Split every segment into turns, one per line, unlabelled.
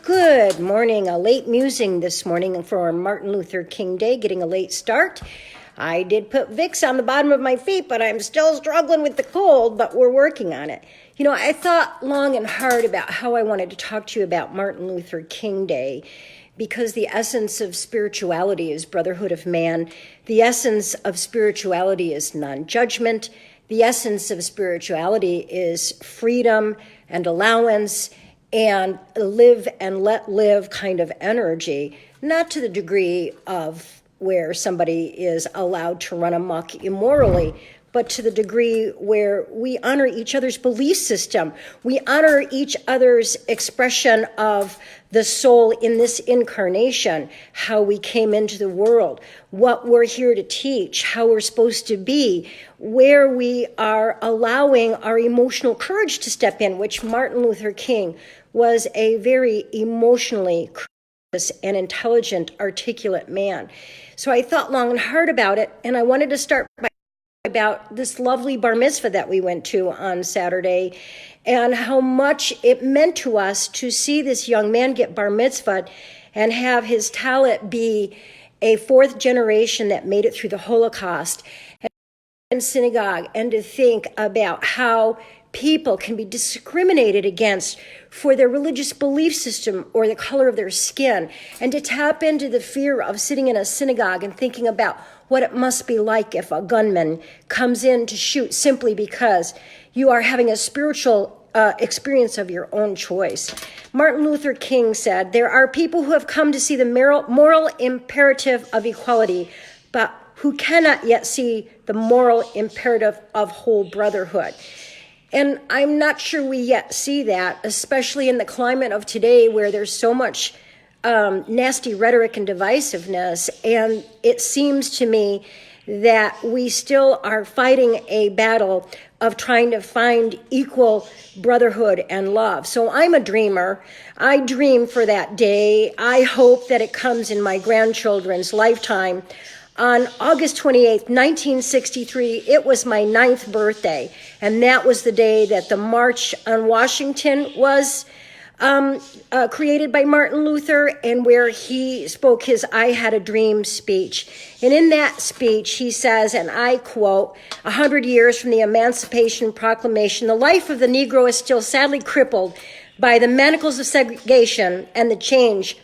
Good morning. A late musing this morning for Martin Luther King Day, getting a late start. I did put Vicks on the bottom of my feet, but I'm still struggling with the cold, but we're working on it. You know, I thought long and hard about how I wanted to talk to you about Martin Luther King Day, because the essence of spirituality is brotherhood of man. The essence of spirituality is non-judgment. The essence of spirituality is freedom and allowance and live and let live kind of energy, not to the degree of where somebody is allowed to run amok immorally, but to the degree where we honor each other's belief system. We honor each other's expression of the soul in this incarnation, how we came into the world, what we're here to teach, how we're supposed to be, where we are allowing our emotional courage to step in, which Martin Luther King was a very emotionally courageous and intelligent, articulate man. So I thought long and hard about it, and I wanted to start by about this lovely bar mitzvah that we went to on Saturday and how much it meant to us to see this young man get bar mitzvah and have his talent be a fourth generation that made it through the Holocaust and synagogue, and to think about how people can be discriminated against for their religious belief system or the color of their skin, and to tap into the fear of sitting in a synagogue and thinking about what it must be like if a gunman comes in to shoot simply because you are having a spiritual experience of your own choice. Martin Luther King said, "There are people who have come to see the moral imperative of equality, but who cannot yet see the moral imperative of whole brotherhood." And I'm not sure we yet see that, especially in the climate of today where there's so much nasty rhetoric and divisiveness. And it seems to me that we still are fighting a battle of trying to find equal brotherhood and love. So I'm a dreamer. I dream for that day. I hope that it comes in my grandchildren's lifetime. On August 28th, 1963, it was my 9th birthday, and that was the day that the March on Washington was created by Martin Luther, and where he spoke his "I Had a Dream" speech. And in that speech, he says, and I quote, "100 years from the Emancipation Proclamation, the life of the Negro is still sadly crippled by the manacles of segregation and the chains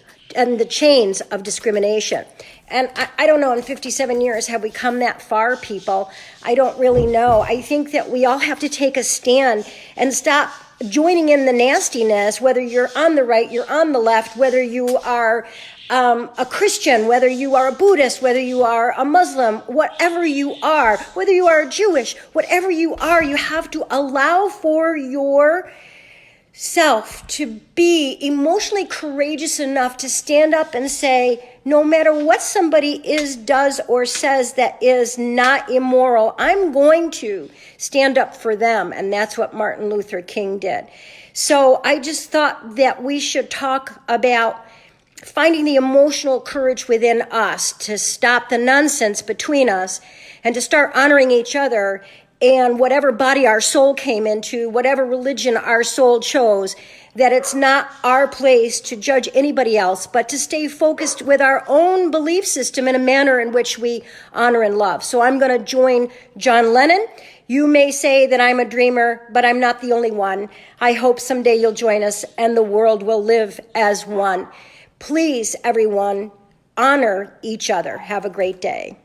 of discrimination." And I don't know, in 57 years, have we come that far, people? I don't really know. I think that we all have to take a stand and stop joining in the nastiness, whether you're on the right, you're on the left, whether you are a Christian, whether you are a Buddhist, whether you are a Muslim, whatever you are, whether you are Jewish, whatever you are, you have to allow for your self to be emotionally courageous enough to stand up and say, no matter what somebody does or says that is not immoral, I'm going to stand up for them. And that's what Martin Luther King did. So I just thought that we should talk about finding the emotional courage within us to stop the nonsense between us and to start honoring each other. And whatever body our soul came into, whatever religion our soul chose, that it's not our place to judge anybody else, but to stay focused with our own belief system in a manner in which we honor and love. So I'm going to join John Lennon. You may say that I'm a dreamer, but I'm not the only one. I hope someday you'll join us and the world will live as one. Please, everyone, honor each other. Have a great day.